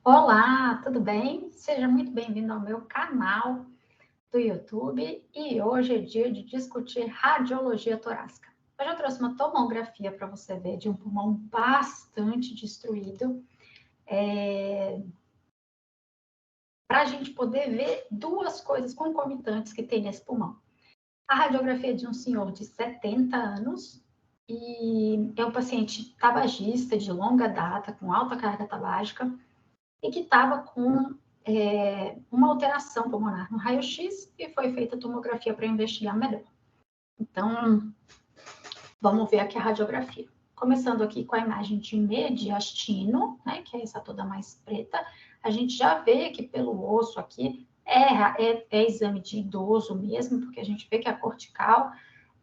Olá, tudo bem? Seja muito bem-vindo ao meu canal do YouTube e hoje é dia de discutir radiologia torácica. Hoje eu trouxe uma tomografia para você ver de um pulmão bastante destruído, para a gente poder ver duas coisas concomitantes que tem nesse pulmão. A radiografia de um senhor de 70 anos e é um paciente tabagista de longa data, com alta carga tabágica, e que estava com uma alteração pulmonar no raio-x e foi feita a tomografia para investigar melhor. Então, vamos ver aqui a radiografia. Começando aqui com a imagem de mediastino, né, que é essa toda mais preta, a gente já vê que pelo osso aqui é exame de idoso mesmo, porque a gente vê que a cortical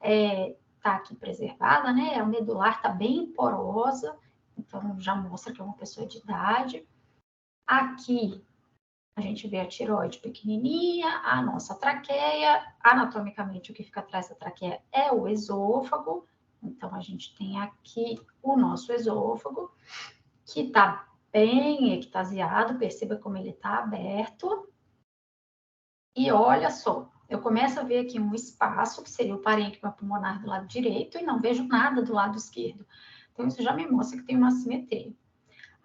está aqui preservada, né, a medular está bem porosa, então já mostra que é uma pessoa de idade. Aqui a gente vê a tireoide pequenininha, a nossa traqueia, anatomicamente o que fica atrás da traqueia é o esôfago, então a gente tem aqui o nosso esôfago, que está bem ectasiado, perceba como ele está aberto, e olha só, eu começo a ver aqui um espaço, que seria o parênquima pulmonar do lado direito, e não vejo nada do lado esquerdo, então isso já me mostra que tem uma assimetria.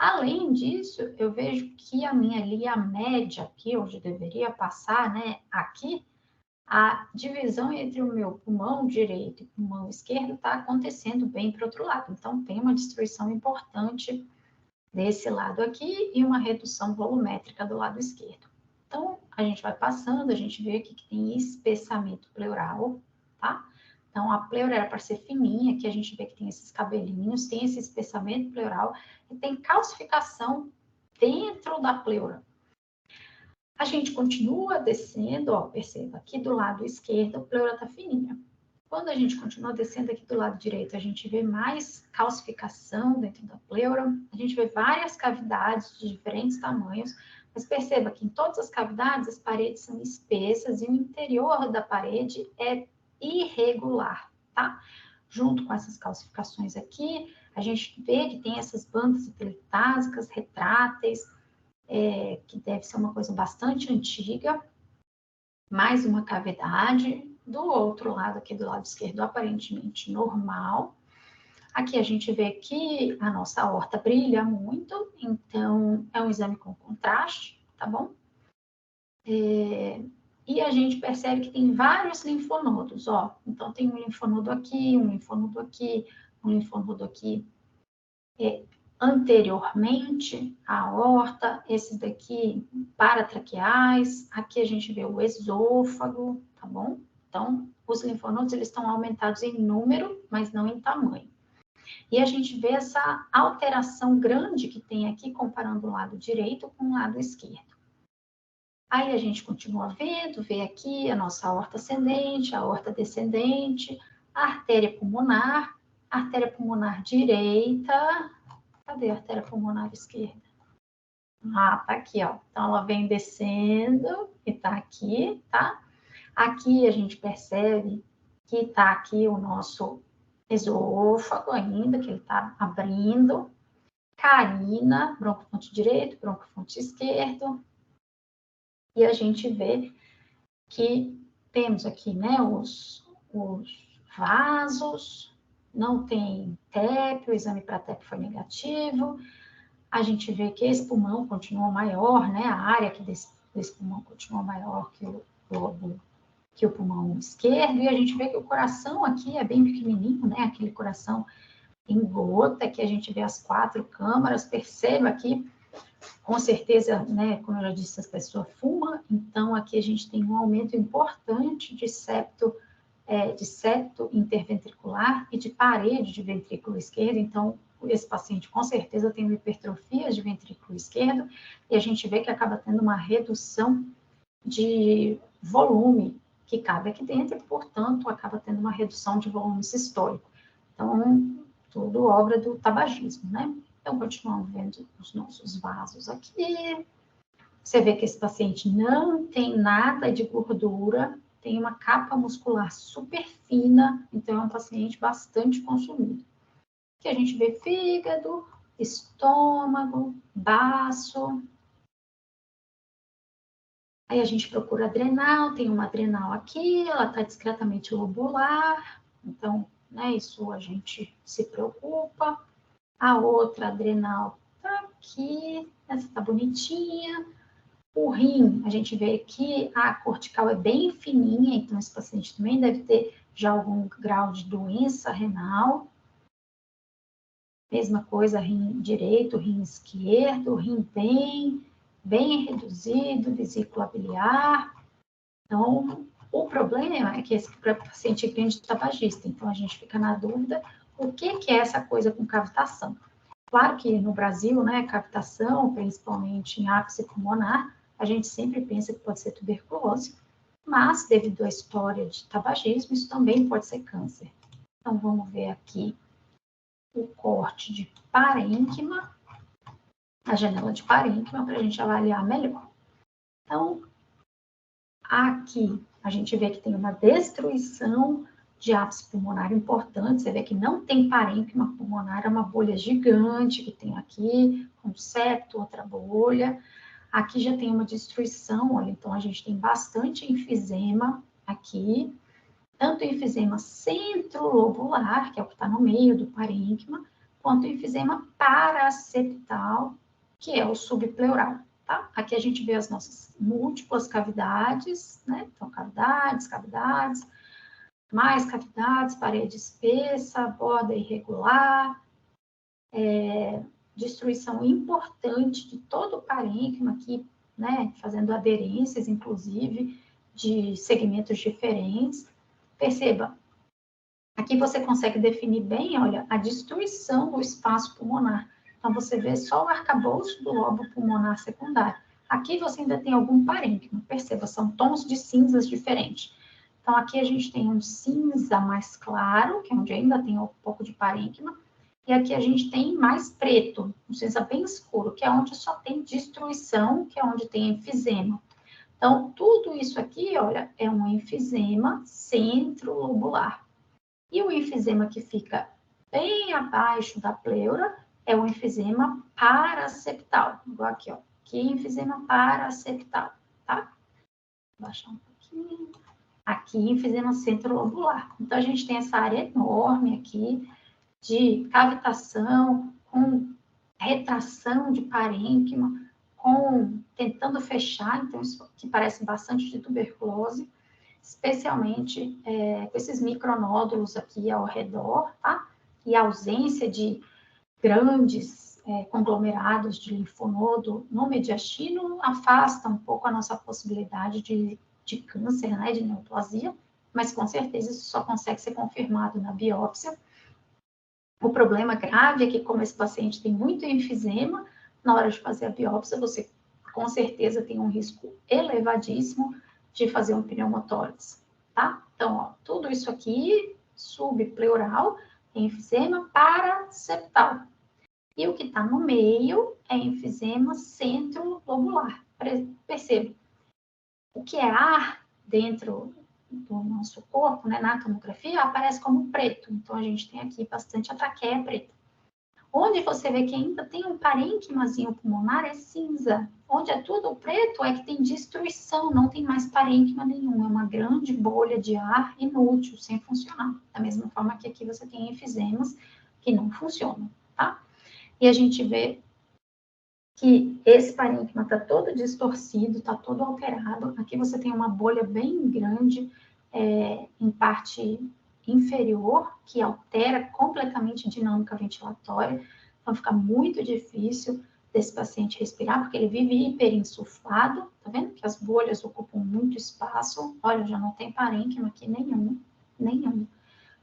Além disso, eu vejo que a minha linha média aqui, onde deveria passar, né, aqui, a divisão entre o meu pulmão direito e pulmão esquerdo está acontecendo bem para o outro lado. Então, tem uma destruição importante desse lado aqui e uma redução volumétrica do lado esquerdo. Então, a gente vai passando, a gente vê aqui que tem espessamento pleural, tá? Então, a pleura era para ser fininha, aqui a gente vê que tem esses cabelinhos, tem esse espessamento pleural e tem calcificação dentro da pleura. A gente continua descendo, ó, perceba, aqui do lado esquerdo a pleura está fininha. Quando a gente continua descendo aqui do lado direito, a gente vê mais calcificação dentro da pleura, a gente vê várias cavidades de diferentes tamanhos, mas perceba que em todas as cavidades as paredes são espessas e o interior da parede é irregular, tá? Junto com essas calcificações aqui, a gente vê que tem essas bandas epitásicas, retráteis, que deve ser uma coisa bastante antiga, mais uma cavidade. Do outro lado, aqui do lado esquerdo, aparentemente normal. Aqui a gente vê que a nossa aorta brilha muito, então é um exame com contraste, tá bom? E a gente percebe que tem vários linfonodos, ó. Então tem um linfonodo aqui, um linfonodo aqui, um linfonodo aqui. Anteriormente à aorta, esses daqui paratraqueais, aqui a gente vê o esôfago, tá bom? Então, os linfonodos, eles estão aumentados em número, mas não em tamanho. E a gente vê essa alteração grande que tem aqui, comparando o lado direito com o lado esquerdo. Aí a gente continua vendo, vê aqui a nossa aorta ascendente, a aorta descendente, a artéria pulmonar direita. Cadê a artéria pulmonar esquerda? Ah, tá aqui, ó. Então, ela vem descendo e tá aqui, tá? Aqui a gente percebe que tá aqui o nosso esôfago ainda, que ele tá abrindo. Carina, broncofonte direito, broncofonte esquerdo. E a gente vê que temos aqui, né, os vasos, não tem TEP, o exame para TEP foi negativo. A gente vê que esse pulmão continua maior, né? A área aqui desse pulmão continua maior que o lobo, que o pulmão esquerdo, e a gente vê que o coração aqui é bem pequenininho, né? Aquele coração em gota, que a gente vê as 4 câmaras, perceba aqui, com certeza, né? Como eu já disse, essa pessoa fuma, então aqui a gente tem um aumento importante de septo interventricular e de parede de ventrículo esquerdo, então esse paciente com certeza tem uma hipertrofia de ventrículo esquerdo, e a gente vê que acaba tendo uma redução de volume que cabe aqui dentro, e, portanto, acaba tendo uma redução de volume sistólico. Então, tudo obra do tabagismo, né? Então, continuamos vendo os nossos vasos aqui. Você vê que esse paciente não tem nada de gordura, tem uma capa muscular super fina, então é um paciente bastante consumido. Aqui a gente vê fígado, estômago, baço, Aí a gente procura adrenal, tem uma adrenal aqui, ela está discretamente lobular, então, né, isso a gente se preocupa. A outra adrenal está aqui, essa está bonitinha. O rim, a gente vê que a cortical é bem fininha, então esse paciente também deve ter já algum grau de doença renal. Mesma coisa, rim direito, rim esquerdo, rim bem reduzido, vesícula biliar. Então, o problema é que esse paciente é grande tabagista, então a gente fica na dúvida o que é essa coisa com cavitação. Claro que no Brasil, né, cavitação, principalmente em ápice pulmonar, a gente sempre pensa que pode ser tuberculose, mas devido à história de tabagismo, isso também pode ser câncer. Então, vamos ver aqui o corte de parênquima, a janela de parênquima, para a gente avaliar melhor. Então, aqui a gente vê que tem uma destruição de ápice pulmonar importante, você vê que não tem parênquima pulmonar, é uma bolha gigante que tem aqui, um septo, outra bolha. Aqui já tem uma destruição, olha, então a gente tem bastante enfisema aqui, tanto enfisema centrolobular, que é o que está no meio do parênquima, quanto enfisema paraseptal, que é o subpleural, tá? Aqui a gente vê as nossas múltiplas cavidades, né? Então, cavidades, mais cavidades, parede espessa, borda irregular, destruição importante de todo o parênquima aqui, né? Fazendo aderências, inclusive, de segmentos diferentes. Perceba, aqui você consegue definir bem, olha, a destruição do espaço pulmonar. Então, você vê só o arcabouço do lobo pulmonar secundário. Aqui você ainda tem algum parênquima, perceba, são tons de cinzas diferentes. Então, aqui a gente tem um cinza mais claro, que é onde ainda tem um pouco de parênquima, e aqui a gente tem mais preto, um cinza bem escuro, que é onde só tem destruição, que é onde tem enfisema. Então, tudo isso aqui, olha, é um enfisema centrolobular. E o enfisema que fica bem abaixo da pleura é o enfisema paraseptal. Igual aqui, ó. Aqui é enfisema paraseptal, tá? Vou baixar um pouquinho. Aqui, enfisema centrolobular. Então, a gente tem essa área enorme aqui de cavitação, com retração de parênquima, tentando fechar, então isso que parece bastante de tuberculose, especialmente com esses micronódulos aqui ao redor, tá? E a ausência de grandes conglomerados de linfonodo no mediastino afasta um pouco a nossa possibilidade de câncer, né, de neoplasia, mas com certeza isso só consegue ser confirmado na biópsia. O problema grave é que, como esse paciente tem muito enfisema, na hora de fazer a biópsia, você com certeza tem um risco elevadíssimo de fazer um pneumotórax, tá? Então, ó, tudo isso aqui, subpleural, enfisema paraseptal. E o que está no meio é enfisema centrolobular. Perceba, o que é ar dentro do nosso corpo, né, na tomografia, aparece como preto. Então, a gente tem aqui bastante a traqueia preta. Onde você vê que ainda tem um parênquimazinho pulmonar é cinza. Onde é tudo preto é que tem destruição, não tem mais parênquima nenhum. É uma grande bolha de ar inútil, sem funcionar. Da mesma forma que aqui você tem enfisemas que não funcionam, tá? E a gente vê que esse parênquima está todo distorcido, está todo alterado. Aqui você tem uma bolha bem grande em parte inferior, que altera completamente a dinâmica ventilatória. Então, fica muito difícil desse paciente respirar, porque ele vive hiperinsuflado. Tá vendo que as bolhas ocupam muito espaço? Olha, já não tem parênquima aqui nenhum.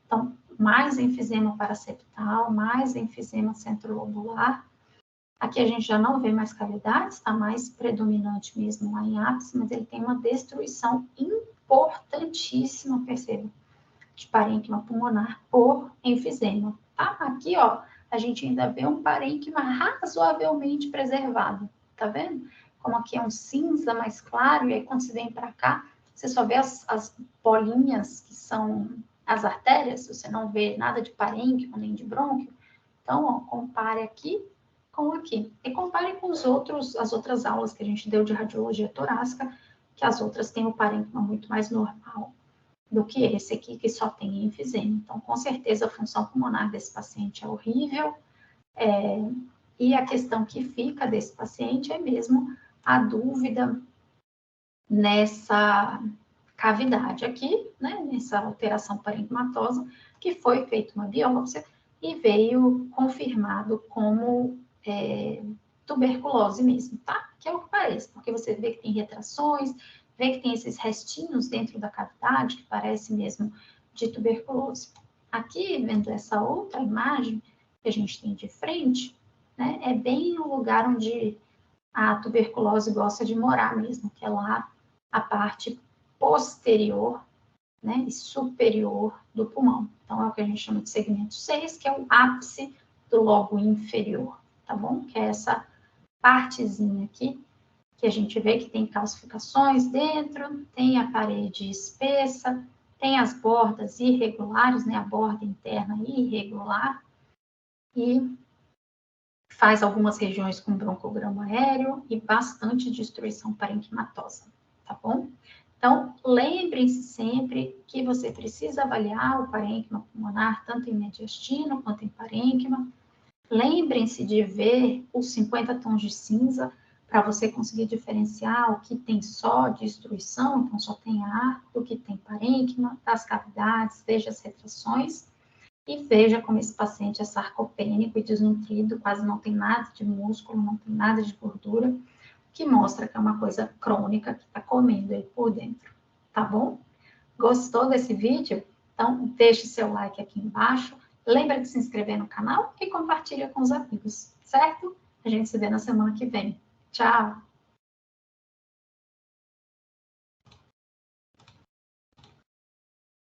Então, mais enfisema paraseptal, mais enfisema centrolobular. Aqui a gente já não vê mais cavidades, está mais predominante mesmo lá em ápice, mas ele tem uma destruição importantíssima, perceba, de parênquima pulmonar por enfisema, tá? Aqui, ó, a gente ainda vê um parênquima razoavelmente preservado, tá vendo? Como aqui é um cinza mais claro, e aí quando você vem para cá, você só vê as bolinhas que são as artérias, você não vê nada de parênquima nem de brônquio. Então, ó, compare aqui com aqui. E compare com as outras aulas que a gente deu de radiologia torácica, que as outras têm o parênquima muito mais normal do que esse aqui, que só tem enfisema. Então, com certeza, a função pulmonar desse paciente é horrível, e a questão que fica desse paciente é mesmo a dúvida nessa cavidade aqui, né, nessa alteração parenquimatosa, que foi feita uma biópsia e veio confirmado como tuberculose mesmo, tá? Que é o que parece, porque você vê que tem retrações, vê que tem esses restinhos dentro da cavidade, que parece mesmo de tuberculose. Aqui, vendo essa outra imagem que a gente tem de frente, né, é bem o lugar onde a tuberculose gosta de morar mesmo, que é lá a parte posterior, né, e superior do pulmão. Então, é o que a gente chama de segmento 6, que é o ápice do lobo inferior, tá bom? Que é essa partezinha aqui, que a gente vê que tem calcificações dentro, tem a parede espessa, tem as bordas irregulares, né, a borda interna irregular, e faz algumas regiões com broncograma aéreo e bastante destruição parenquimatosa, tá bom? Então, lembrem-se sempre que você precisa avaliar o parênquima pulmonar, tanto em mediastino quanto em parênquima. Lembrem-se de ver os 50 tons de cinza, para você conseguir diferenciar o que tem só destruição, então só tem ar, do que tem parênquima, das cavidades, veja as retrações. E veja como esse paciente é sarcopênico e desnutrido, quase não tem nada de músculo, não tem nada de gordura, que mostra que é uma coisa crônica que está comendo ele por dentro, tá bom? Gostou desse vídeo? Então, deixe seu like aqui embaixo, lembra de se inscrever no canal e compartilha com os amigos, certo? A gente se vê na semana que vem. Tchau!